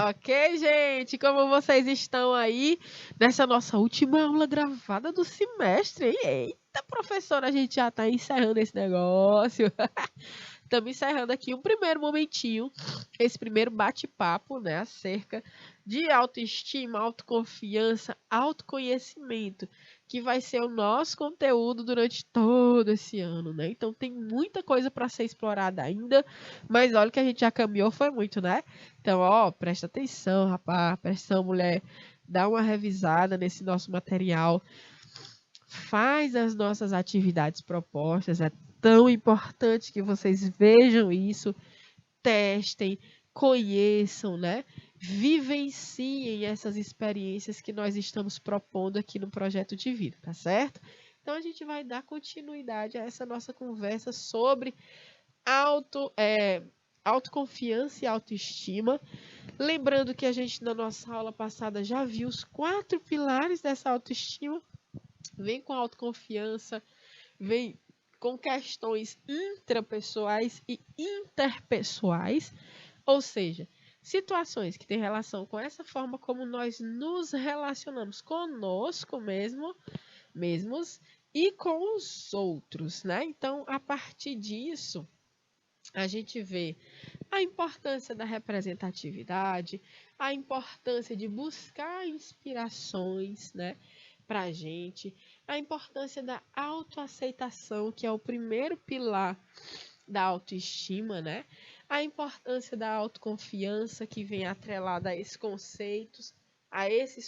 Ok, gente? Como vocês estão aí nessa nossa última aula gravada do semestre, hein? Eita, professora, a gente já tá encerrando esse negócio. Estamos encerrando aqui um primeiro momentinho, esse primeiro bate-papo, né, acerca de autoestima, autoconfiança, autoconhecimento, que vai ser o nosso conteúdo durante todo esse ano, né? Então tem muita coisa para ser explorada ainda, mas olha que a gente já caminhou foi muito, né? Então, ó, presta atenção, rapaz, presta atenção, mulher, dá uma revisada nesse nosso material, faz as nossas atividades propostas, é tão importante que vocês vejam isso, testem, conheçam, né? Vivenciem essas experiências que nós estamos propondo aqui no projeto de vida, tá certo? Então a gente vai dar continuidade a essa nossa conversa sobre autoconfiança e autoestima. Lembrando que a gente na nossa aula passada já viu os 4 pilares dessa autoestima. Vem com autoconfiança, vem com questões intrapessoais e interpessoais, ou seja, situações que têm relação com essa forma como nós nos relacionamos conosco mesmos e com os outros, né? Então, a partir disso, a gente vê a importância da representatividade, a importância de buscar inspirações, né, para a gente, a importância da autoaceitação, que é o primeiro pilar da autoestima, né? A importância da autoconfiança, que vem atrelada a esses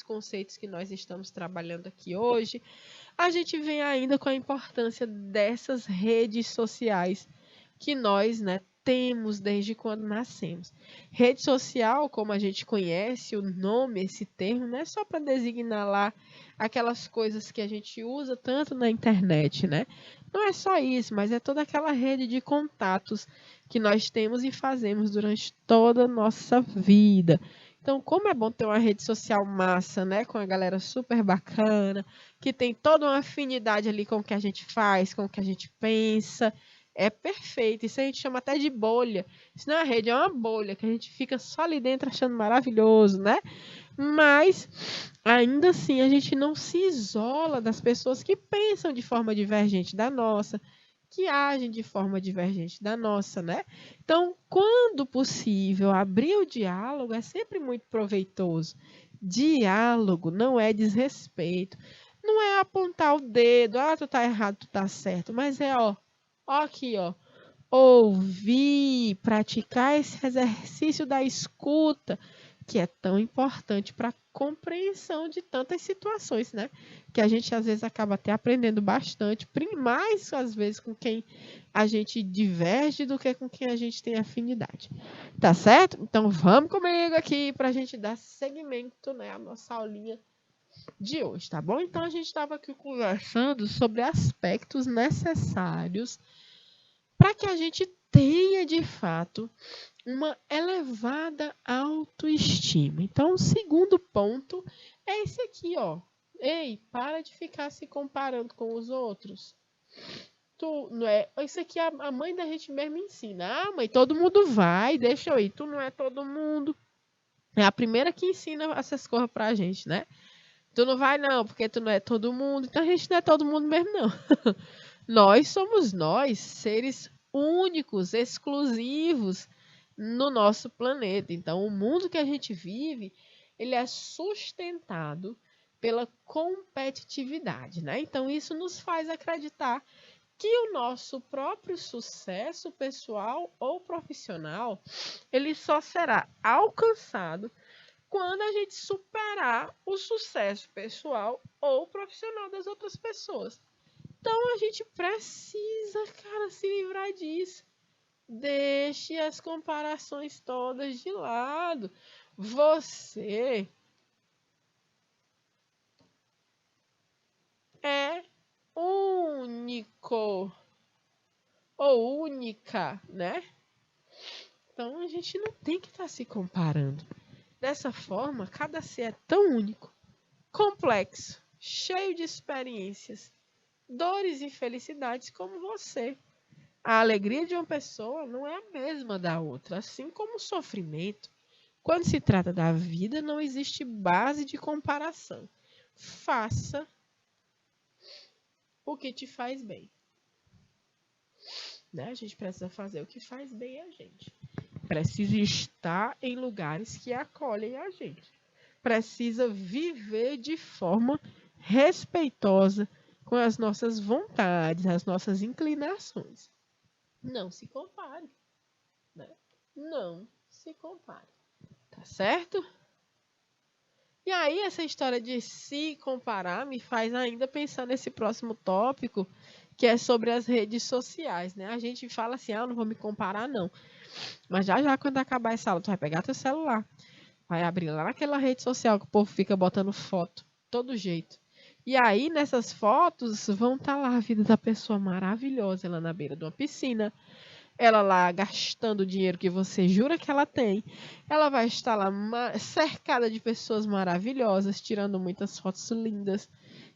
conceitos que nós estamos trabalhando aqui hoje. A gente vem ainda com a importância dessas redes sociais que nós, né, temos desde quando nascemos. Rede social, como a gente conhece o nome, esse termo, não é só para designar lá aquelas coisas que a gente usa tanto na internet, né? Não é só isso, mas é toda aquela rede de contatos que nós temos e fazemos durante toda a nossa vida. Então, como é bom ter uma rede social massa, né? Com a galera super bacana, que tem toda uma afinidade ali com o que a gente faz, com o que a gente pensa. É perfeito. Isso a gente chama até de bolha. Isso não é uma rede, é uma bolha que a gente fica só ali dentro achando maravilhoso, né? Mas ainda assim a gente não se isola das pessoas que pensam de forma divergente da nossa, que agem de forma divergente da nossa, né? Então, quando possível, abrir o diálogo é sempre muito proveitoso. Diálogo não é desrespeito, não é apontar o dedo, ah, tu tá errado, tu tá certo, mas é, ó aqui, ó, ouvir, praticar esse exercício da escuta, que é tão importante para a compreensão de tantas situações, né? Que a gente às vezes acaba até aprendendo bastante, mais às vezes com quem a gente diverge do que com quem a gente tem afinidade. Tá certo? Então vamos comigo aqui para a gente dar seguimento, né, à nossa aulinha de hoje, tá bom? Então a gente estava aqui conversando sobre aspectos necessários para que a gente tenha de fato uma elevada autoestima. Então, o segundo ponto é esse aqui, ó. Ei, para de ficar se comparando com os outros. Tu não é, isso aqui a mãe da gente mesmo ensina. Ah, mãe, todo mundo vai, deixa eu ir. Tu não é todo mundo. É a primeira que ensina essas coisas pra gente, né? Tu não vai não, porque tu não é todo mundo. Então a gente não é todo mundo mesmo não. Nós somos nós, seres únicos, exclusivos no nosso planeta. Então, o mundo que a gente vive, ele é sustentado pela competitividade, né? Então, isso nos faz acreditar que o nosso próprio sucesso pessoal ou profissional, ele só será alcançado quando a gente superar o sucesso pessoal ou profissional das outras pessoas. Então a gente precisa, cara, se livrar disso. Deixe as comparações todas de lado. Você é único ou única, né? Então a gente não tem que estar se comparando. Dessa forma, cada ser é tão único, complexo, cheio de experiências, dores e felicidades como você. A alegria de uma pessoa não é a mesma da outra, assim como o sofrimento. Quando se trata da vida, não existe base de comparação. Faça o que te faz bem. Né? A gente precisa fazer o que faz bem a gente. Precisa estar em lugares que acolhem a gente. Precisa viver de forma respeitosa com as nossas vontades, as nossas inclinações. Não se compare. Né? Não se compare. Tá certo? E aí, essa história de se comparar me faz ainda pensar nesse próximo tópico, que é sobre as redes sociais, né? A gente fala assim, não vou me comparar, não. Mas já quando acabar essa aula, tu vai pegar teu celular, vai abrir lá naquela rede social que o povo fica botando foto, todo jeito. E aí, nessas fotos, vão estar lá a vida da pessoa maravilhosa, ela na beira de uma piscina, ela lá gastando o dinheiro que você jura que ela tem. Ela vai estar lá cercada de pessoas maravilhosas, tirando muitas fotos lindas.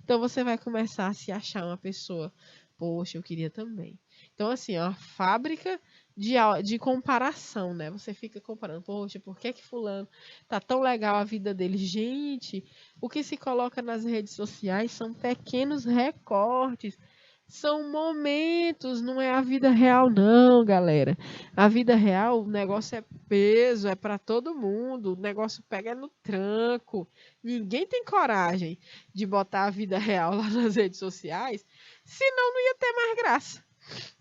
Então você vai começar a se achar uma pessoa, poxa, eu queria também. Então, assim, é uma fábrica de comparação, né? Você fica comparando, poxa, por que fulano tá tão legal a vida dele? Gente, o que se coloca nas redes sociais são pequenos recortes. São momentos, não é a vida real, não, galera. A vida real, o negócio é peso, é para todo mundo. O negócio pega no tranco. Ninguém tem coragem de botar a vida real lá nas redes sociais, senão não ia ter mais graça,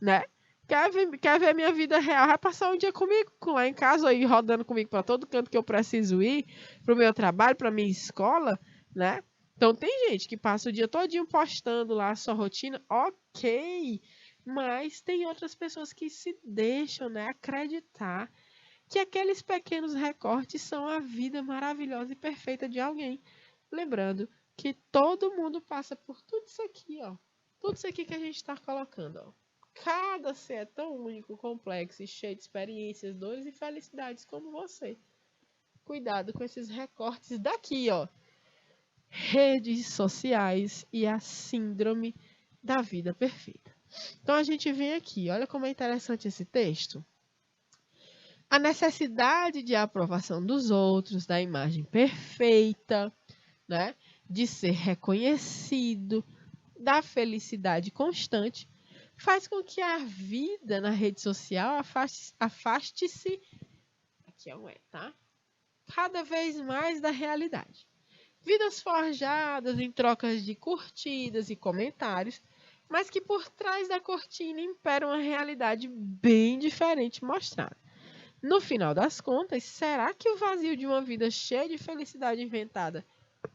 né? Quer ver minha vida real? Vai passar um dia comigo, lá em casa, aí rodando comigo para todo canto que eu preciso ir, para o meu trabalho, para minha escola, né? Então tem gente que passa o dia todinho postando lá a sua rotina, ok, mas tem outras pessoas que se deixam, né, acreditar que aqueles pequenos recortes são a vida maravilhosa e perfeita de alguém. Lembrando que todo mundo passa por tudo isso aqui, ó. Tudo isso aqui que a gente está colocando, ó. Cada ser é tão único, complexo e cheio de experiências, dores e felicidades como você. Cuidado com esses recortes daqui, ó. Redes sociais e a síndrome da vida perfeita. Então a gente vem aqui, olha como é interessante esse texto. A necessidade de aprovação dos outros, da imagem perfeita, né? De ser reconhecido, da felicidade constante, faz com que a vida na rede social afaste-se, aqui é um tá? Cada vez mais da realidade. Vidas forjadas em trocas de curtidas e comentários, mas que por trás da cortina impera uma realidade bem diferente mostrada. No final das contas, será que o vazio de uma vida cheia de felicidade inventada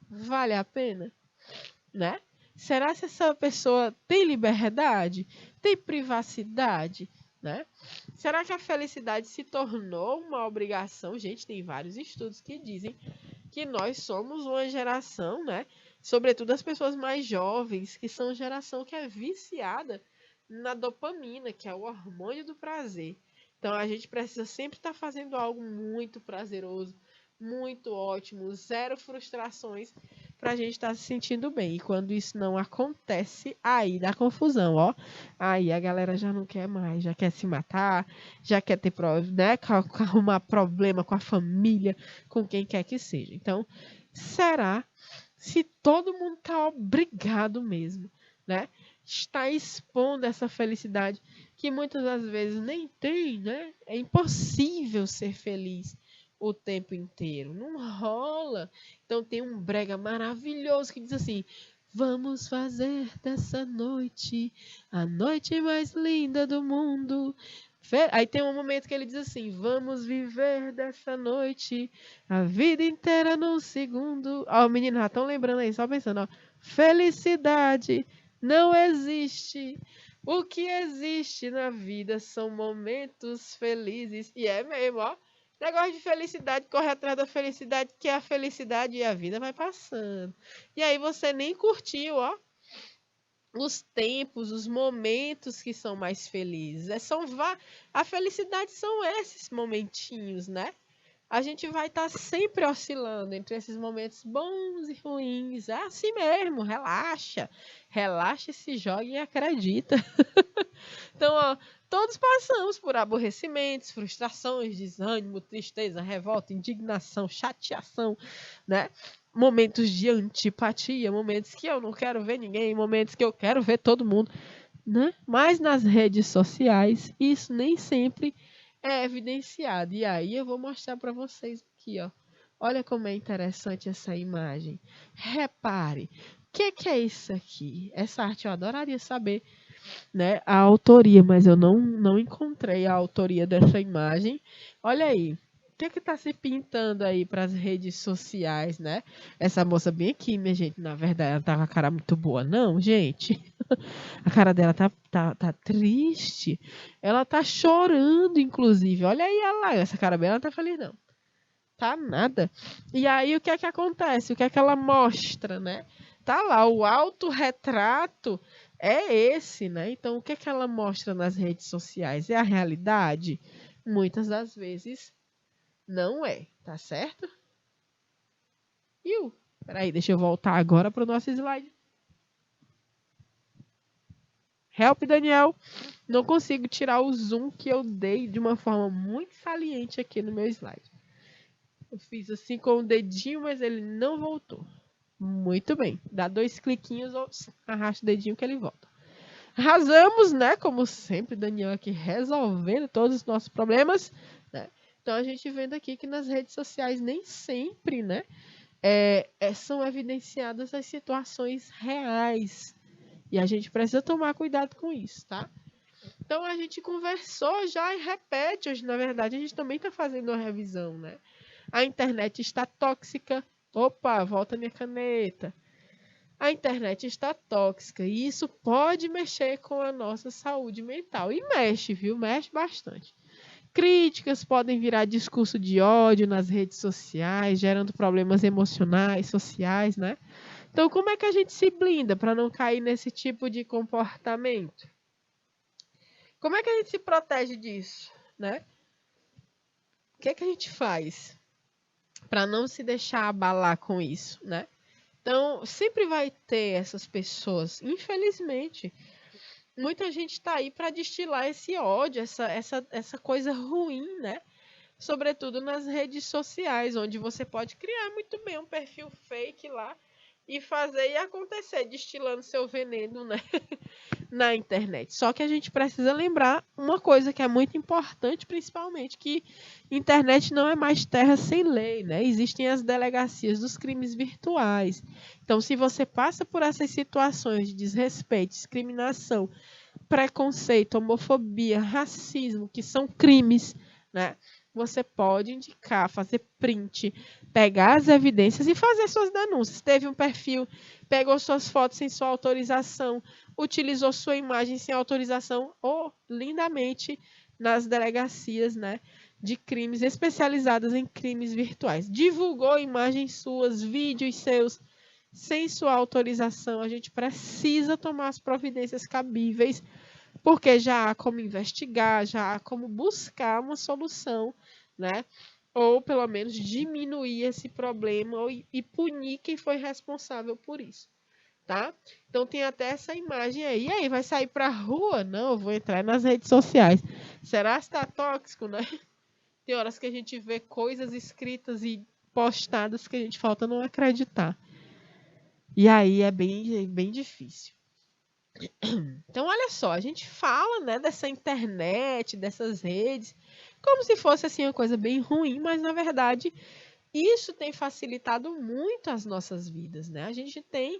vale a pena? Né? Será que essa pessoa tem liberdade? Tem privacidade? Né? Será que a felicidade se tornou uma obrigação? Gente, tem vários estudos que dizem que nós somos uma geração, né? Sobretudo as pessoas mais jovens, que são geração que é viciada na dopamina, que é o hormônio do prazer. Então a gente precisa sempre estar fazendo algo muito prazeroso, muito ótimo, zero frustrações, para a gente estar se sentindo bem. E quando isso não acontece, aí dá confusão, ó. Aí a galera já não quer mais, já quer se matar, já quer ter né, arrumar problema com a família, com quem quer que seja. Então, será se todo mundo está obrigado mesmo, né? Está expondo essa felicidade que muitas das vezes nem tem, né? É impossível ser feliz o tempo inteiro. Não rola. Então tem um brega maravilhoso que diz assim: vamos fazer dessa noite a noite mais linda do mundo. Aí tem um momento que ele diz assim: vamos viver dessa noite a vida inteira num segundo. Ó, o menino já estão lembrando aí, só pensando, ó. Felicidade não existe. O que existe na vida são momentos felizes. E é mesmo, ó. Negócio de felicidade, corre atrás da felicidade, que a felicidade e a vida vai passando. E aí você nem curtiu, ó, os tempos, os momentos que são mais felizes. A felicidade são esses momentinhos, né? A gente vai estar sempre oscilando entre esses momentos bons e ruins. É assim mesmo, relaxa. Relaxa, se joga e acredita. Então, ó, todos passamos por aborrecimentos, frustrações, desânimo, tristeza, revolta, indignação, chateação, né? Momentos de antipatia, momentos que eu não quero ver ninguém, momentos que eu quero ver todo mundo, né? Mas nas redes sociais, isso nem sempre é evidenciado. E aí eu vou mostrar para vocês aqui, ó. Olha como é interessante essa imagem. Repare, o que é isso aqui? Essa arte eu adoraria saber, né, a autoria, mas eu não encontrei a autoria dessa imagem. Olha aí. O que está se pintando aí para as redes sociais, né? Essa moça bem aqui, minha gente, na verdade, ela tá com a cara muito boa, não, gente. A cara dela tá triste. Ela tá chorando, inclusive. Olha aí ela, essa cara bela não tá feliz, não. Tá nada. E aí, o que é que acontece? O que é que ela mostra, né? Tá lá, o autorretrato é esse, né? Então, o que é que ela mostra nas redes sociais? É a realidade? Muitas das vezes não é, tá certo? Peraí, deixa eu voltar agora para o nosso slide. Help, Daniel. Não consigo tirar o zoom que eu dei de uma forma muito saliente aqui no meu slide. Eu fiz assim com o dedinho, mas ele não voltou. Muito bem. Dá 2 cliquinhos, arrasta o dedinho que ele volta. Arrasamos, né? Como sempre, Daniel aqui resolvendo todos os nossos problemas, né? Então, a gente vendo aqui que nas redes sociais nem sempre, né? São evidenciadas as situações reais. E a gente precisa tomar cuidado com isso, tá? Então, a gente conversou já e repete. Hoje, na verdade, a gente também está fazendo uma revisão, né? A internet está tóxica. Opa, volta minha caneta. A internet está tóxica e isso pode mexer com a nossa saúde mental. E mexe, viu? Mexe bastante. Críticas podem virar discurso de ódio nas redes sociais, gerando problemas emocionais, sociais, né? Então, como é que a gente se blinda para não cair nesse tipo de comportamento? Como é que a gente se protege disso, né? O que é que a gente faz para não se deixar abalar com isso, né? Então, sempre vai ter essas pessoas, infelizmente. Muita gente está aí para destilar esse ódio, essa coisa ruim, né? Sobretudo nas redes sociais, onde você pode criar muito bem um perfil fake lá e fazer e acontecer, destilando seu veneno, né? Na internet. Só que a gente precisa lembrar uma coisa que é muito importante, principalmente, que internet não é mais terra sem lei, né? Existem as delegacias dos crimes virtuais. Então, se você passa por essas situações de desrespeito, discriminação, preconceito, homofobia, racismo, que são crimes, né? Você pode indicar, fazer print, pegar as evidências e fazer suas denúncias. Teve um perfil, pegou suas fotos sem sua autorização, utilizou sua imagem sem autorização, ou lindamente nas delegacias, né, de crimes especializadas em crimes virtuais. Divulgou imagens suas, vídeos seus, sem sua autorização. A gente precisa tomar as providências cabíveis, porque já há como investigar, já há como buscar uma solução, né? Ou pelo menos diminuir esse problema e punir quem foi responsável por isso, tá? Então tem até essa imagem aí. E aí, vai sair para a rua? Não, eu vou entrar nas redes sociais. Será que está tóxico, né? Tem horas que a gente vê coisas escritas e postadas que a gente falta não acreditar. E aí é bem difícil. Então, olha só, a gente fala, né, dessa internet, dessas redes, como se fosse assim uma coisa bem ruim, mas na verdade isso tem facilitado muito as nossas vidas, né? A gente tem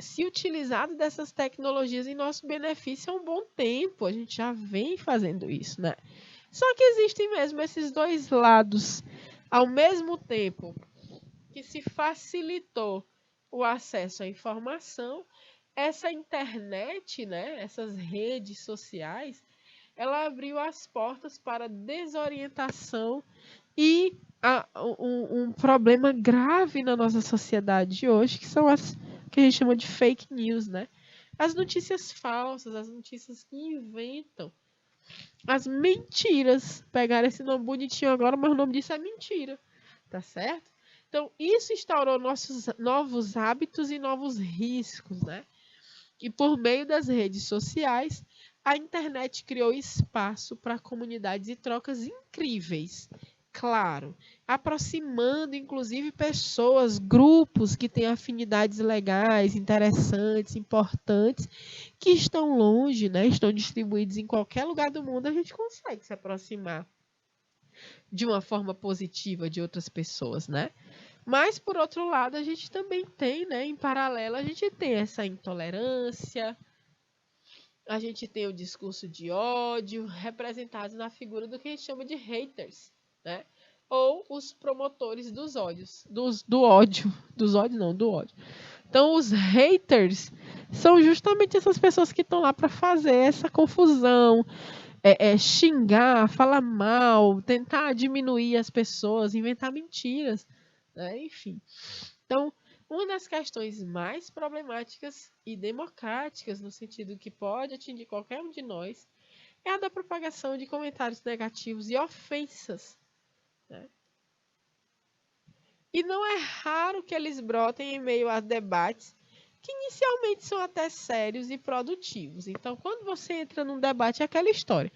se utilizado dessas tecnologias em nosso benefício há um bom tempo, a gente já vem fazendo isso, né? Só que existem mesmo esses dois lados, ao mesmo tempo que se facilitou o acesso à informação, essa internet, né, essas redes sociais, ela abriu as portas para desorientação e um problema grave na nossa sociedade de hoje, que são as que a gente chama de fake news, né? As notícias falsas, as notícias que inventam, as mentiras. Pegaram esse nome bonitinho agora, mas o nome disso é mentira, tá certo? Então, isso instaurou novos hábitos e novos riscos, né? E por meio das redes sociais, a internet criou espaço para comunidades e trocas incríveis. Claro, aproximando inclusive pessoas, grupos que têm afinidades legais, interessantes, importantes, que estão longe, né? Estão distribuídos em qualquer lugar do mundo, a gente consegue se aproximar de uma forma positiva de outras pessoas, né? Mas, por outro lado, a gente também tem, né? Em paralelo, a gente tem essa intolerância, a gente tem o discurso de ódio representado na figura do que a gente chama de haters, né? Ou os promotores dos ódios, do ódio, dos ódios não, do ódio. Então, os haters são justamente essas pessoas que estão lá para fazer essa confusão, xingar, falar mal, tentar diminuir as pessoas, inventar mentiras, né? Enfim. Então, uma das questões mais problemáticas e democráticas, no sentido que pode atingir qualquer um de nós, é a da propagação de comentários negativos e ofensas, né? E não é raro que eles brotem em meio a debates que inicialmente são até sérios e produtivos. Então, quando você entra num debate, é aquela história.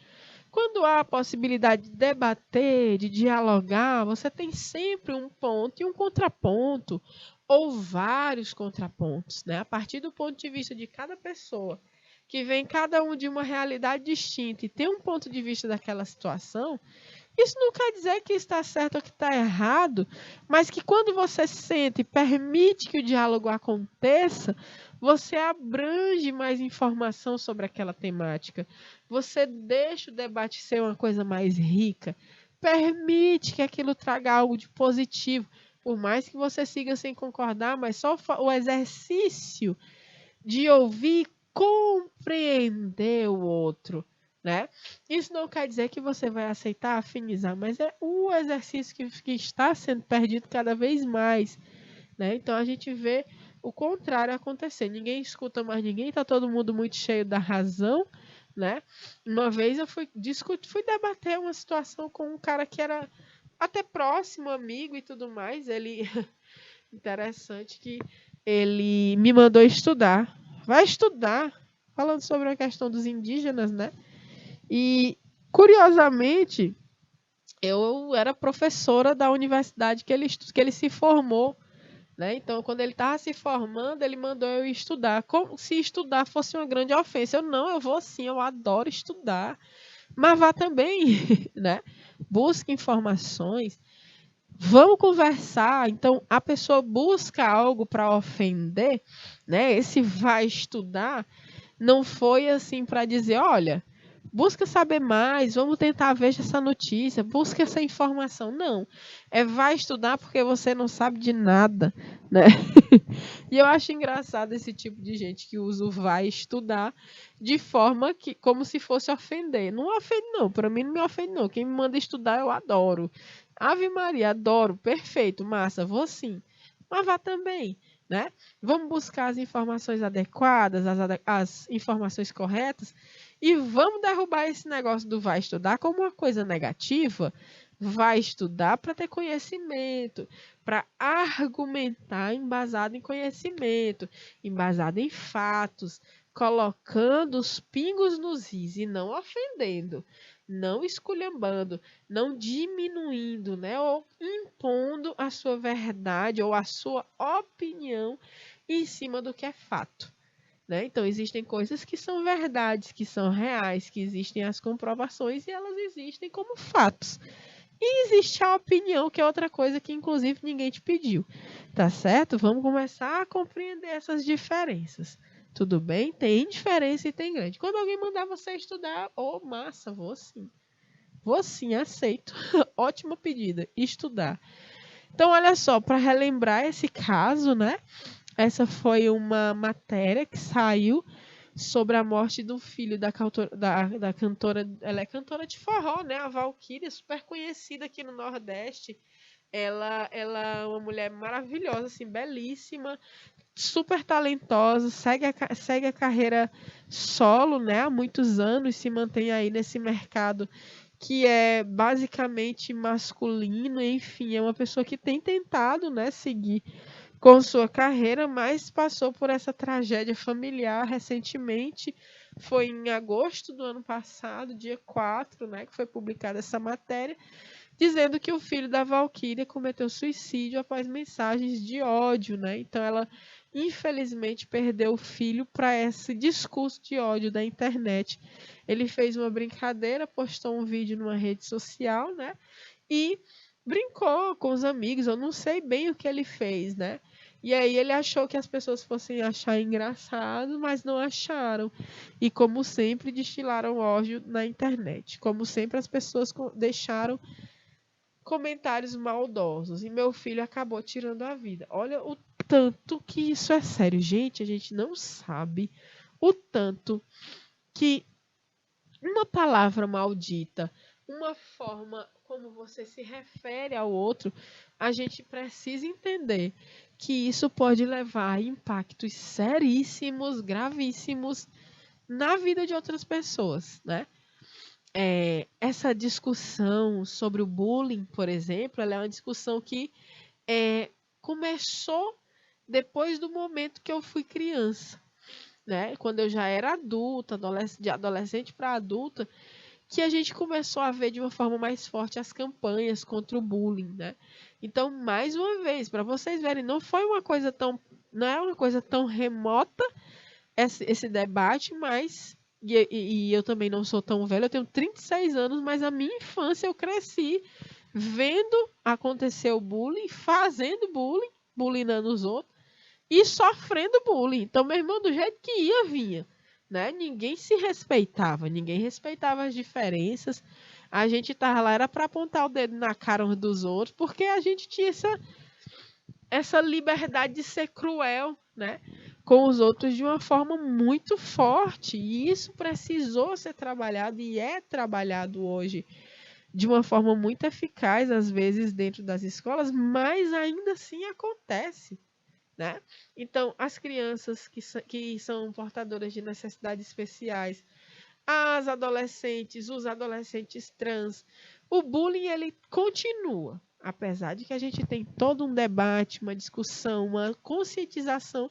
Quando há a possibilidade de debater, de dialogar, você tem sempre um ponto e um contraponto, ou vários contrapontos, né? A partir do ponto de vista de cada pessoa, que vem cada um de uma realidade distinta e tem um ponto de vista daquela situação, isso não quer dizer que está certo ou que está errado, mas que quando você sente e permite que o diálogo aconteça, você abrange mais informação sobre aquela temática. Você deixa o debate ser uma coisa mais rica. Permite que aquilo traga algo de positivo. Por mais que você siga sem concordar, mas só o exercício de ouvir e compreender o outro, né? Isso não quer dizer que você vai aceitar, afinizar, mas é o exercício que está sendo perdido cada vez mais, né? Então a gente vê o contrário acontecer. Ninguém escuta mais ninguém, tá todo mundo muito cheio da razão, né? Uma vez eu fui debater uma situação com um cara que era até próximo, amigo e tudo mais. Ele interessante que ele me mandou estudar. Vai estudar, falando sobre a questão dos indígenas, né? E, curiosamente, eu era professora da universidade que ele se formou, né? Então, quando ele estava se formando, ele mandou eu estudar, como se estudar fosse uma grande ofensa. Eu vou sim, eu adoro estudar, mas vá também, né? Busque informações, vamos conversar. Então, a pessoa busca algo para ofender, né? Esse vai estudar não foi assim para dizer, olha, busca saber mais, vamos tentar ver essa notícia, busca essa informação. Não, vai estudar porque você não sabe de nada, né? E eu acho engraçado esse tipo de gente que usa o vai estudar de forma que, como se fosse ofender. Não ofende não, para mim não me ofende não. Quem me manda estudar eu adoro. Ave Maria, adoro, perfeito, massa, vou sim. Mas vá também, né? Vamos buscar as informações adequadas, as informações corretas e vamos derrubar esse negócio do vai estudar como uma coisa negativa. Vai estudar para ter conhecimento, para argumentar embasado em conhecimento, embasado em fatos, colocando os pingos nos is e não ofendendo, não esculhambando, não diminuindo, né, ou impondo a sua verdade ou a sua opinião em cima do que é fato, né? Então existem coisas que são verdades, que são reais, que existem as comprovações e elas existem como fatos. E existe a opinião, que é outra coisa que inclusive ninguém te pediu, tá certo? Vamos começar a compreender essas diferenças. Tudo bem? Tem diferença e tem grande. Quando alguém mandar você estudar, massa, vou sim. Vou sim, aceito. Ótima pedida, estudar. Então, olha só, para relembrar esse caso, né? Essa foi uma matéria que saiu sobre a morte do filho da cantora. Ela é cantora de forró, né? A Valquíria, super conhecida aqui no Nordeste. Ela é uma mulher maravilhosa, assim, belíssima, super talentosa, segue a carreira solo, né, há muitos anos, se mantém aí nesse mercado que é basicamente masculino, enfim, é uma pessoa que tem tentado, né, seguir com sua carreira, mas passou por essa tragédia familiar recentemente. Foi em agosto do ano passado, dia 4, né, que foi publicada essa matéria, dizendo que o filho da Valquíria cometeu suicídio após mensagens de ódio, né? Então ela infelizmente perdeu o filho para esse discurso de ódio da internet. Ele fez uma brincadeira, postou um vídeo numa rede social, né? E brincou com os amigos, eu não sei bem o que ele fez, né? E aí ele achou que as pessoas fossem achar engraçado, mas não acharam. E como sempre, destilaram ódio na internet. Como sempre, as pessoas deixaram comentários maldosos. E meu filho acabou tirando a vida. Olha o tanto que isso é sério. Gente, a gente não sabe o tanto que uma palavra maldita, uma forma como você se refere ao outro, a gente precisa entender que isso pode levar a impactos seríssimos, gravíssimos na vida de outras pessoas, né? Essa discussão sobre o bullying, por exemplo, ela é uma discussão que começou depois do momento que eu fui criança, né? Quando eu já era adulta, de adolescente para adulta, que a gente começou a ver de uma forma mais forte as campanhas contra o bullying, né? Então, mais uma vez, para vocês verem, não é uma coisa tão remota esse debate, mas e eu também não sou tão velha, eu tenho 36 anos, mas a minha infância eu cresci vendo acontecer o bullying, fazendo bullying, bullyingando os outros e sofrendo bullying. Então, meu irmão, do jeito que ia, vinha, né? Ninguém se respeitava, ninguém respeitava as diferenças. A gente tava lá era para apontar o dedo na cara uns dos outros, porque a gente tinha essa liberdade de ser cruel, né, com os outros de uma forma muito forte. E isso precisou ser trabalhado e é trabalhado hoje de uma forma muito eficaz, às vezes dentro das escolas, mas ainda assim acontece, né? Então, as crianças que são portadoras de necessidades especiais, as adolescentes, os adolescentes trans, o bullying ele continua, apesar de que a gente tem todo um debate, uma discussão, uma conscientização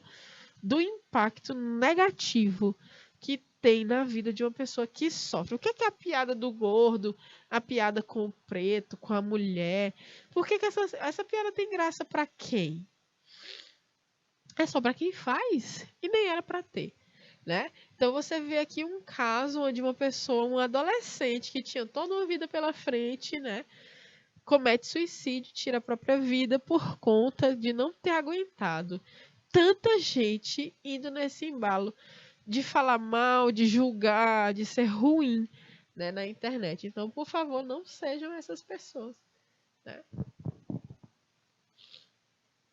do impacto negativo que tem na vida de uma pessoa que sofre. O que é a piada do gordo, a piada com o preto, com a mulher? Por que essa piada tem graça para quem? É só para quem faz e nem era para ter, né? Então você vê aqui um caso onde uma pessoa, um adolescente que tinha toda uma vida pela frente, né, comete suicídio, tira a própria vida por conta de não ter aguentado tanta gente indo nesse embalo de falar mal, de julgar, de ser ruim, né, na internet. Então, por favor, não sejam essas pessoas, né?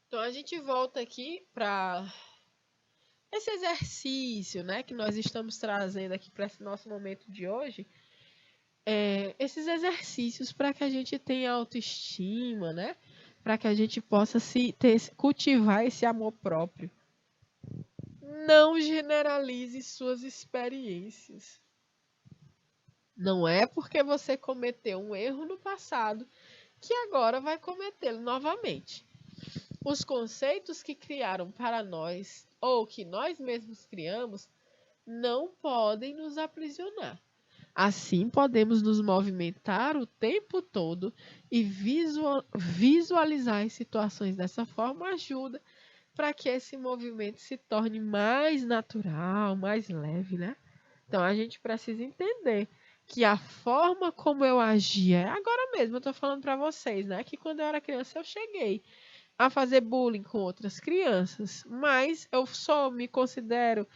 Então a gente volta aqui para esse exercício, né, que nós estamos trazendo aqui para esse nosso momento de hoje, esses exercícios para que a gente tenha autoestima, né, para que a gente possa cultivar esse amor próprio. Não generalize suas experiências. Não é porque você cometeu um erro no passado que agora vai cometê-lo novamente. Os conceitos que criaram para nós, ou que nós mesmos criamos, não podem nos aprisionar. Assim, podemos nos movimentar o tempo todo e visualizar as situações dessa forma ajuda para que esse movimento se torne mais natural, mais leve, né? Então, a gente precisa entender que a forma como eu agia, agora mesmo eu estou falando para vocês, né? Que quando eu era criança eu cheguei a fazer bullying com outras crianças, mas eu só me considero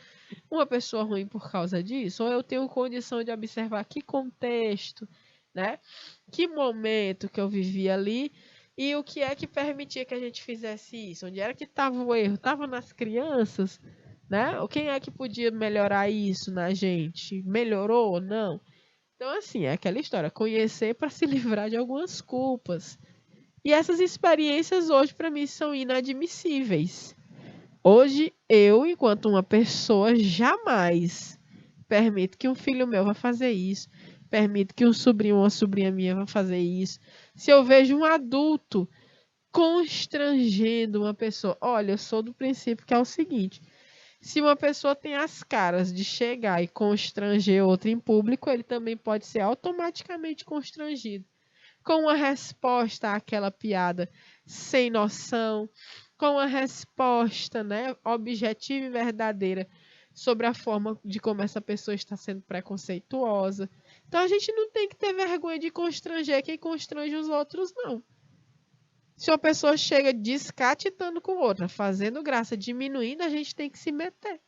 uma pessoa ruim por causa disso, ou eu tenho condição de observar que contexto, né? Que momento que eu vivia ali e o que é que permitia que a gente fizesse isso? Onde era que estava o erro? Estava nas crianças, né? Ou quem é que podia melhorar isso na gente? Melhorou ou não? Então, assim, é aquela história, conhecer para se livrar de algumas culpas. E essas experiências hoje para mim são inadmissíveis. Hoje eu, enquanto uma pessoa, jamais permito que um filho meu vá fazer isso, permito que um sobrinho ou uma sobrinha minha vá fazer isso. Se eu vejo um adulto constrangendo uma pessoa, olha, eu sou do princípio que é o seguinte: se uma pessoa tem as caras de chegar e constranger outra em público, ele também pode ser automaticamente constrangido com uma resposta àquela piada sem noção, com uma resposta, né, objetiva e verdadeira sobre a forma de como essa pessoa está sendo preconceituosa. Então a gente não tem que ter vergonha de constranger quem constrange os outros, não. Se uma pessoa chega descatitando com outra, fazendo graça, diminuindo, a gente tem que se meter.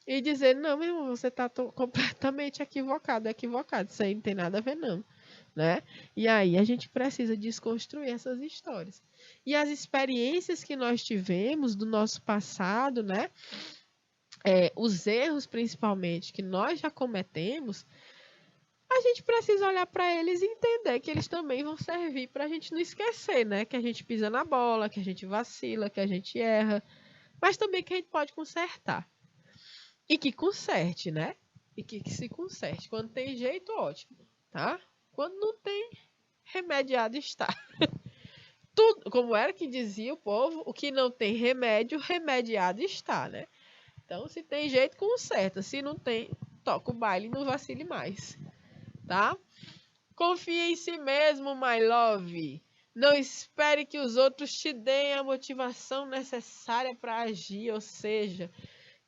E dizer, não, meu irmão, você está completamente equivocado. Isso aí não tem nada a ver, não. Né? E aí a gente precisa desconstruir essas histórias. E as experiências que nós tivemos do nosso passado, né? Os erros principalmente que nós já cometemos, a gente precisa olhar para eles e entender que eles também vão servir para a gente não esquecer, né? Que a gente pisa na bola, que a gente vacila, que a gente erra, mas também que a gente pode consertar. E que conserte, né? E que se conserte. Quando tem jeito, ótimo, tá? Quando não tem, remediado está. Tudo, como era que dizia o povo, o que não tem remédio, remediado está, né? Então, se tem jeito, conserta. Se não tem, toca o baile e não vacile mais, tá? Confie em si mesmo, my love. Não espere que os outros te deem a motivação necessária para agir, ou seja,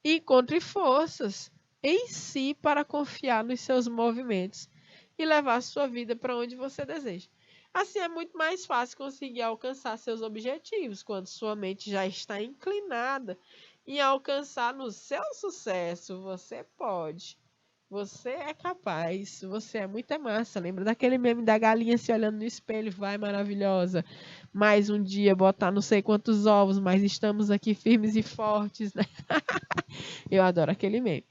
encontre forças em si para confiar nos seus movimentos e levar a sua vida para onde você deseja. Assim é muito mais fácil conseguir alcançar seus objetivos quando sua mente já está inclinada em alcançar no seu sucesso. Você pode. Você é capaz, você é muito massa. Lembra daquele meme da galinha se olhando no espelho? Vai, maravilhosa. Mais um dia botar não sei quantos ovos, mas estamos aqui firmes e fortes, né? Eu adoro aquele meme.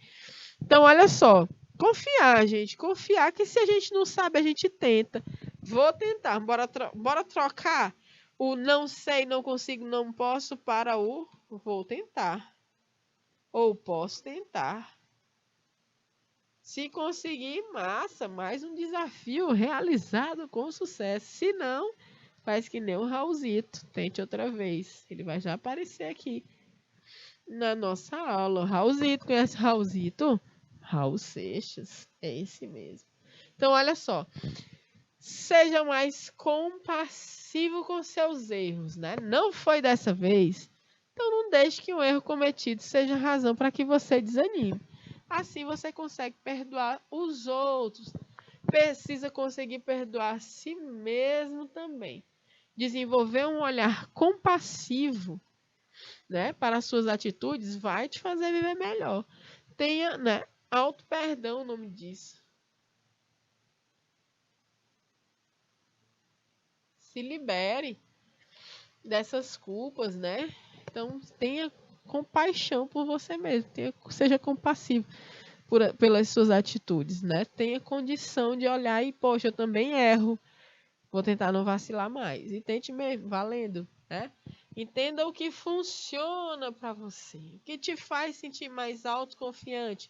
Então, olha só. Confiar, gente. Confiar que se a gente não sabe, a gente tenta. Vou tentar. Bora trocar o não sei, não consigo, não posso para o vou tentar. Ou posso tentar. Se conseguir, massa, mais um desafio realizado com sucesso. Se não, faz que nem o Raulzito. Tente outra vez. Ele vai já aparecer aqui na nossa aula. Raulzito, conhece Raulzito? Raul Seixas, é esse mesmo. Então, olha só. Seja mais compassivo com seus erros, né? Não foi dessa vez. Então, não deixe que um erro cometido seja razão para que você desanime. Assim você consegue perdoar os outros. Precisa conseguir perdoar a si mesmo também. Desenvolver um olhar compassivo, né, para as suas atitudes vai te fazer viver melhor. Tenha, né, auto-perdão, o nome disso. Se libere dessas culpas, né? Então, tenha compaixão por você mesmo. Seja compassivo pelas suas atitudes, né? Tenha condição de olhar e, poxa, eu também erro. Vou tentar não vacilar mais. E tente mesmo, valendo, né? Entenda o que funciona para você. O que te faz sentir mais autoconfiante.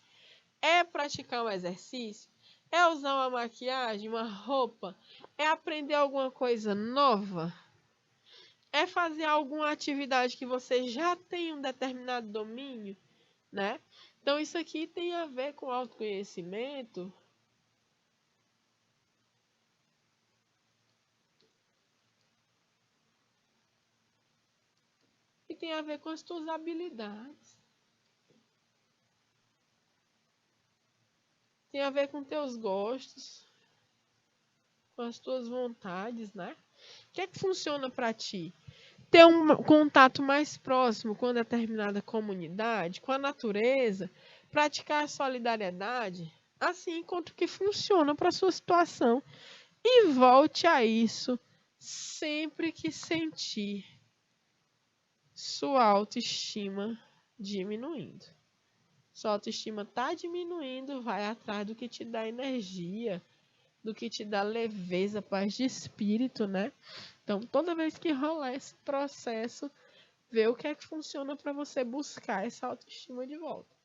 É praticar um exercício? É usar uma maquiagem, uma roupa? É aprender alguma coisa nova? É fazer alguma atividade que você já tem um determinado domínio, né? Então, isso aqui tem a ver com autoconhecimento. E tem a ver com as tuas habilidades. Tem a ver com teus gostos, com as tuas vontades, né? O que é que funciona para ti? Ter um contato mais próximo com determinada comunidade, com a natureza, praticar a solidariedade, assim enquanto que funciona para a sua situação. E volte a isso sempre que sentir sua autoestima diminuindo. Sua autoestima está diminuindo, vai atrás do que te dá energia, do que te dá leveza, paz de espírito, né? Então, toda vez que rolar esse processo, vê o que é que funciona para você buscar essa autoestima de volta.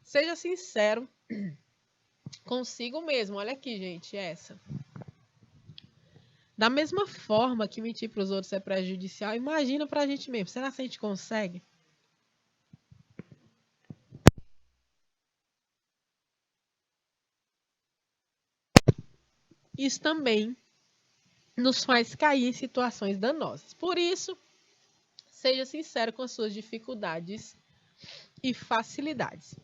Seja sincero consigo mesmo. Olha aqui, gente, essa. Da mesma forma que mentir para os outros é prejudicial, imagina para a gente mesmo. Será que a gente consegue? Isso também nos faz cair em situações danosas. Por isso, seja sincero com as suas dificuldades e facilidades.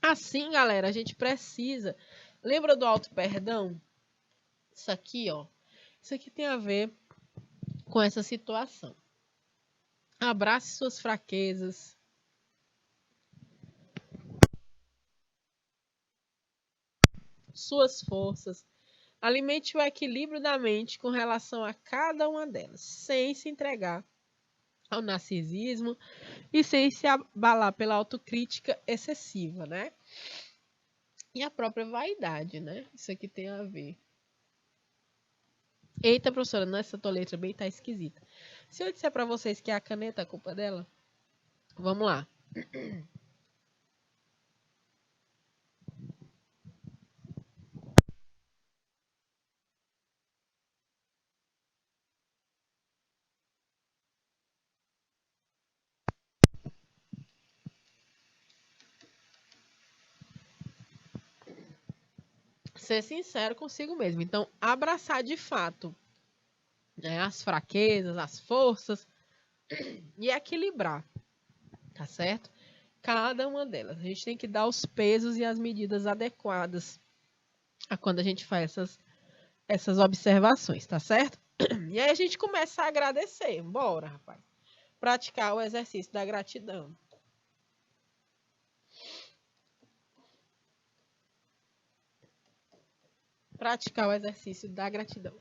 Assim, galera, a gente precisa. Lembra do auto-perdão? Isso aqui, ó. Isso aqui tem a ver com essa situação. Abrace suas fraquezas. Suas forças. Alimente o equilíbrio da mente com relação a cada uma delas, sem se entregar ao narcisismo e sem se abalar pela autocrítica excessiva, né? E a própria vaidade, né? Isso aqui tem a ver. Eita, professora, essa tua letra bem tá esquisita. Se eu disser para vocês que é a caneta a culpa dela, vamos lá. Ser sincero consigo mesmo. Então, abraçar de fato, né, as fraquezas, as forças e equilibrar, tá certo? Cada uma delas. A gente tem que dar os pesos e as medidas adequadas a quando a gente faz essas observações, tá certo? E aí a gente começa a agradecer. Bora, rapaz. Praticar o exercício da gratidão. Praticar o exercício da gratidão.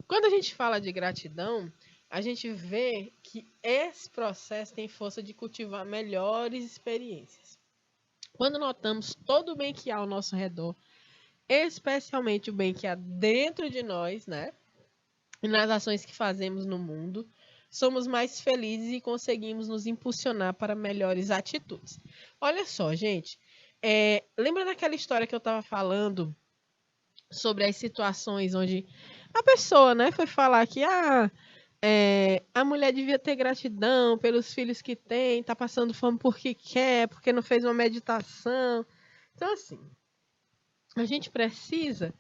Quando a gente fala de gratidão, a gente vê que esse processo tem força de cultivar melhores experiências. Quando notamos todo o bem que há ao nosso redor, especialmente o bem que há dentro de nós, né? E nas ações que fazemos no mundo, somos mais felizes e conseguimos nos impulsionar para melhores atitudes. Olha só, gente, lembra daquela história que eu estava falando sobre as situações onde a pessoa, né, foi falar que a mulher devia ter gratidão pelos filhos que tem, tá passando fome porque quer, porque não fez uma meditação. Então, assim, a gente precisa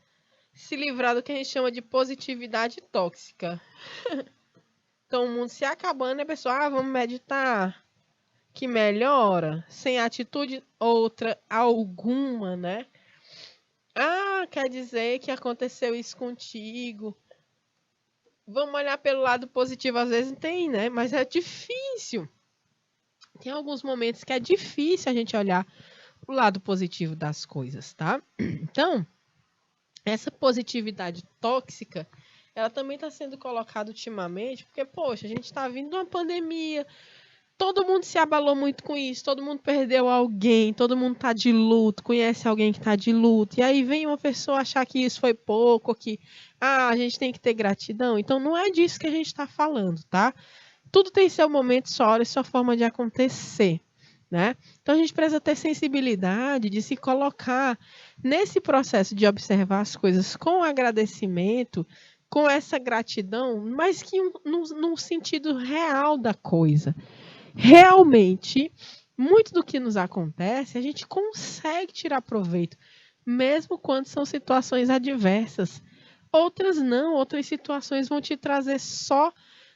se livrar do que a gente chama de positividade tóxica. Então, o mundo se acabando e a pessoa, vamos meditar, que melhora, sem atitude outra alguma, né? Quer dizer que aconteceu isso contigo. Vamos olhar pelo lado positivo, às vezes tem, né? Mas é difícil. Tem alguns momentos que é difícil a gente olhar o lado positivo das coisas, tá? Então, essa positividade tóxica, ela também está sendo colocada ultimamente, porque, poxa, a gente está vindo de uma pandemia, todo mundo se abalou muito com isso, todo mundo perdeu alguém, todo mundo está de luto, conhece alguém que está de luto, e aí vem uma pessoa achar que isso foi pouco, que a gente tem que ter gratidão. Então, não é disso que a gente está falando, tá? Tudo tem seu momento, sua hora e sua forma de acontecer. né? Então a gente precisa ter sensibilidade de se colocar nesse processo de observar as coisas com agradecimento, com essa gratidão, mas que num sentido real da coisa. Realmente, muito do que nos acontece, a gente consegue tirar proveito, mesmo quando são situações adversas. Outras não, outras situações vão te trazer só,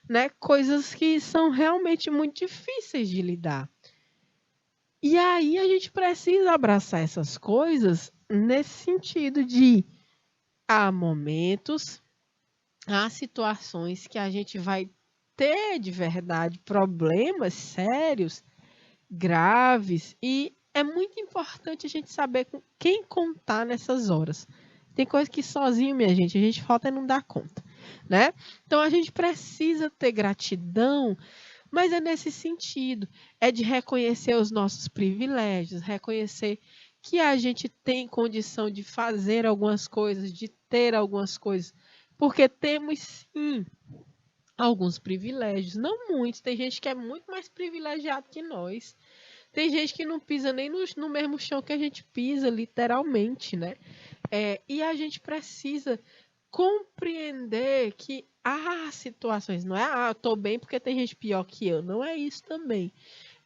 né, coisas que são realmente muito difíceis de lidar. E aí a gente precisa abraçar essas coisas nesse sentido de há momentos, há situações que a gente vai ter de verdade problemas sérios, graves, e é muito importante a gente saber com quem contar nessas horas. Tem coisa que sozinho, minha gente, a gente falta e não dá conta, né? Então a gente precisa ter gratidão, mas é nesse sentido, é de reconhecer os nossos privilégios, reconhecer que a gente tem condição de fazer algumas coisas, de ter algumas coisas, porque temos sim alguns privilégios, não muitos, tem gente que é muito mais privilegiado que nós. Tem gente que não pisa nem no mesmo chão que a gente pisa, literalmente, né? E a gente precisa compreender que há situações, não é, eu tô bem porque tem gente pior que eu, não é isso também.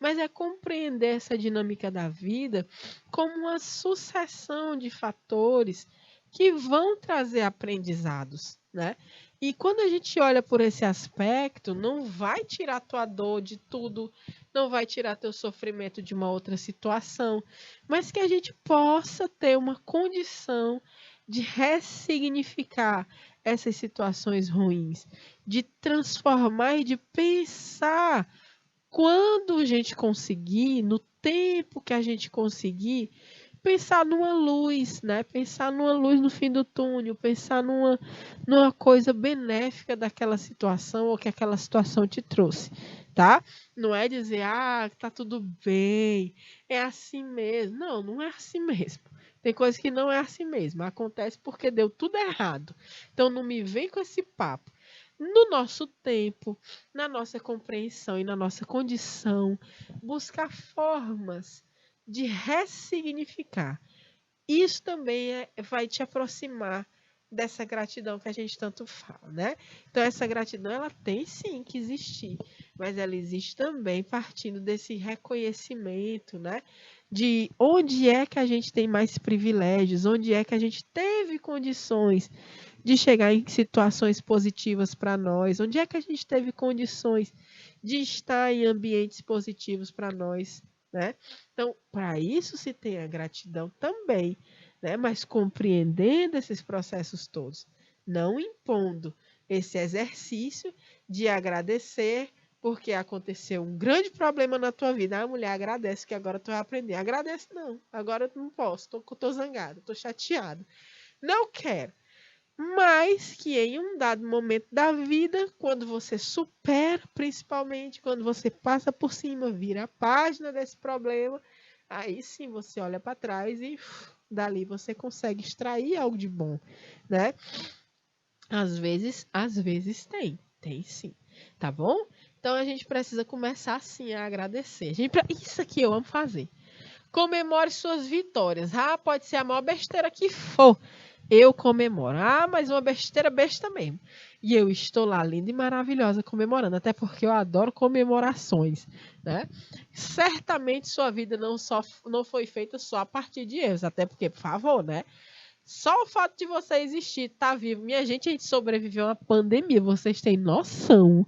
Mas é compreender essa dinâmica da vida como uma sucessão de fatores que vão trazer aprendizados, né? E quando a gente olha por esse aspecto, não vai tirar tua dor de tudo, não vai tirar teu sofrimento de uma outra situação, mas que a gente possa ter uma condição de ressignificar essas situações ruins, de transformar e de pensar quando a gente conseguir, no tempo que a gente conseguir, pensar numa luz, né? Pensar numa luz no fim do túnel, pensar numa coisa benéfica daquela situação ou que aquela situação te trouxe, tá? Não é dizer, tá tudo bem, é assim mesmo. Não, não é assim mesmo. Tem coisa que não é assim mesmo. Acontece porque deu tudo errado. Então não me vem com esse papo. No nosso tempo, na nossa compreensão e na nossa condição, buscar formas de ressignificar. Isso também vai te aproximar dessa gratidão que a gente tanto fala, né? Então essa gratidão ela tem sim que existir, mas ela existe também partindo desse reconhecimento, né? De onde é que a gente tem mais privilégios, onde é que a gente teve condições de chegar em situações positivas para nós, onde é que a gente teve condições de estar em ambientes positivos para nós, né? Então, para isso se tem a gratidão também, né? Mas compreendendo esses processos todos, não impondo esse exercício de agradecer porque aconteceu um grande problema na tua vida. A mulher agradece que agora tu vai aprender. Agradece não, agora eu não posso, tô zangada, tô chateada. Não quero. Mas que em um dado momento da vida, quando você supera, principalmente quando você passa por cima, vira a página desse problema, aí sim você olha para trás e dali você consegue extrair algo de bom, né? Às vezes tem sim, tá bom? Então a gente precisa começar assim a agradecer. Isso aqui eu amo fazer. Comemore suas vitórias. Pode ser a maior besteira que for. Eu comemoro. Mas uma besteira besta mesmo. E eu estou lá, linda e maravilhosa, comemorando. Até porque eu adoro comemorações, né? Certamente sua vida não foi feita só a partir de erros. Até porque, por favor, né? Só o fato de você existir, tá vivo. Minha gente, a gente sobreviveu a uma pandemia. Vocês têm noção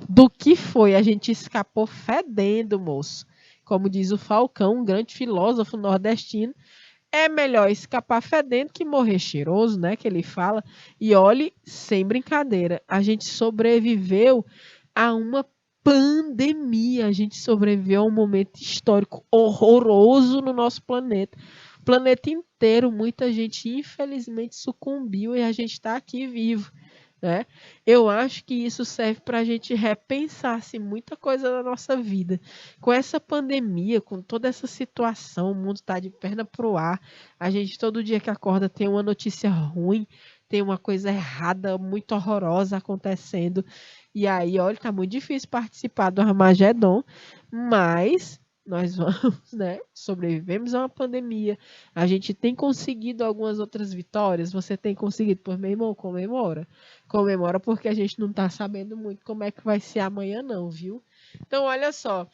do que foi? A gente escapou fedendo, moço. Como diz o Falcão, um grande filósofo nordestino, é melhor escapar fedendo que morrer cheiroso, né? Que ele fala. E olhe, sem brincadeira, a gente sobreviveu a uma pandemia. A gente sobreviveu a um momento histórico horroroso no nosso planeta. O planeta inteiro, muita gente infelizmente sucumbiu e a gente está aqui vivo, né? Eu acho que isso serve para a gente repensar muita coisa na nossa vida. Com essa pandemia, com toda essa situação, o mundo está de perna pro ar. A gente todo dia que acorda tem uma notícia ruim, tem uma coisa errada, muito horrorosa acontecendo. E aí, olha, tá muito difícil participar do Armagedon, mas nós vamos, né? Sobrevivemos a uma pandemia. A gente tem conseguido algumas outras vitórias. Você tem conseguido, por meu irmão, comemora. Comemora porque a gente não está sabendo muito como é que vai ser amanhã, não, viu? Então, olha só.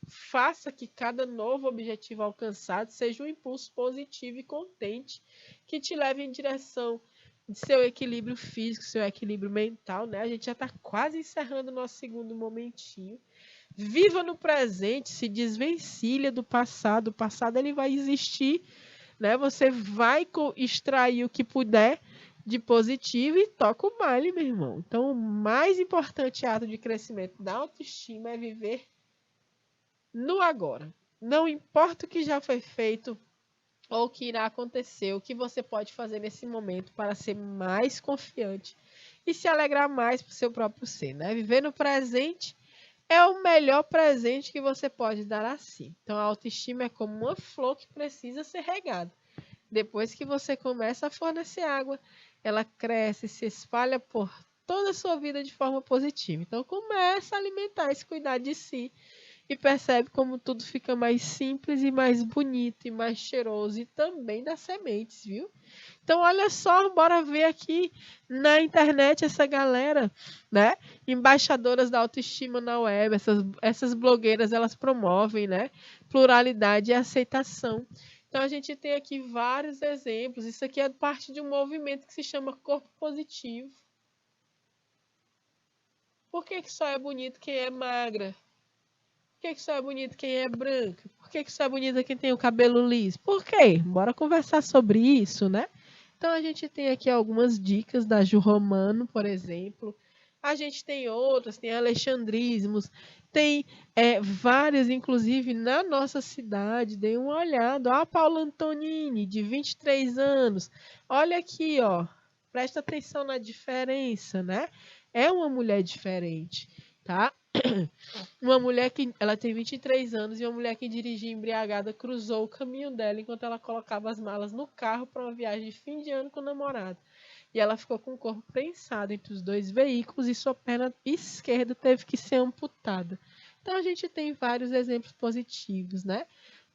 Faça que cada novo objetivo alcançado seja um impulso positivo e contente que te leve em direção de seu equilíbrio físico, seu equilíbrio mental, né? A gente já está quase encerrando o nosso segundo momentinho. Viva no presente, se desvencilha do passado. O passado ele vai existir, né? Você vai extrair o que puder de positivo e toca o baile, meu irmão. Então, o mais importante ato de crescimento da autoestima é viver no agora. Não importa o que já foi feito ou o que irá acontecer, o que você pode fazer nesse momento para ser mais confiante e se alegrar mais por seu próprio ser, né? Viver no presente é o melhor presente que você pode dar a si. Então, a autoestima é como uma flor que precisa ser regada. Depois que você começa a fornecer água, ela cresce e se espalha por toda a sua vida de forma positiva. Então, começa a alimentar esse cuidar de si e percebe como tudo fica mais simples e mais bonito e mais cheiroso e também das sementes, viu? Então, olha só, bora ver aqui na internet essa galera, né? Embaixadoras da autoestima na web, essas blogueiras, elas promovem, né? Pluralidade e aceitação. Então, a gente tem aqui vários exemplos. Isso aqui é parte de um movimento que se chama Corpo Positivo. Por que só é bonito quem é magra? Por que só é bonito quem é branca? Por que só é bonita quem tem o cabelo liso? Por quê? Bora conversar sobre isso, né? Então a gente tem aqui algumas dicas da Ju Romano, por exemplo. A gente tem outras, tem alexandrismos, tem várias, inclusive na nossa cidade. Dê uma olhada. Ó, a Paula Antonini, de 23 anos. Olha aqui, ó. Presta atenção na diferença, né? É uma mulher diferente, tá? Uma mulher que ela tem 23 anos e uma mulher que dirigia embriagada cruzou o caminho dela enquanto ela colocava as malas no carro para uma viagem de fim de ano com o namorado. E ela ficou com o corpo prensado entre os dois veículos e sua perna esquerda teve que ser amputada. Então a gente tem vários exemplos positivos, né?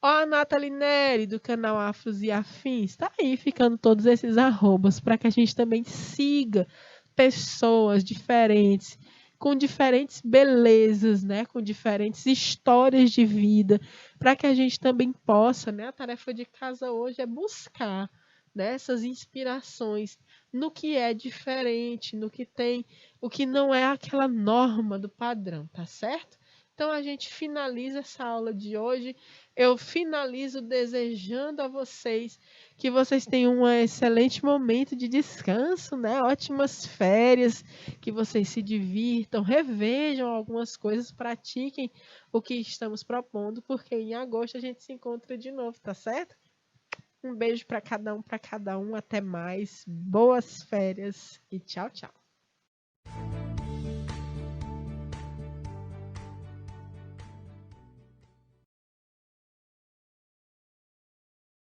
Ó, a Nathalie Neri, do canal Afros e Afins, tá aí ficando todos esses arrobas para que a gente também siga pessoas diferentes, com diferentes belezas, né? Com diferentes histórias de vida, para que a gente também possa, né? A tarefa de casa hoje é buscar, né, essas inspirações no que é diferente, no que tem, o que não é aquela norma do padrão, tá certo? Então a gente finaliza essa aula de hoje. Eu finalizo desejando a vocês que vocês tenham um excelente momento de descanso, né? Ótimas férias, que vocês se divirtam, revejam algumas coisas, pratiquem o que estamos propondo, porque em agosto a gente se encontra de novo, tá certo? Um beijo para cada um, até mais. Boas férias e tchau, tchau.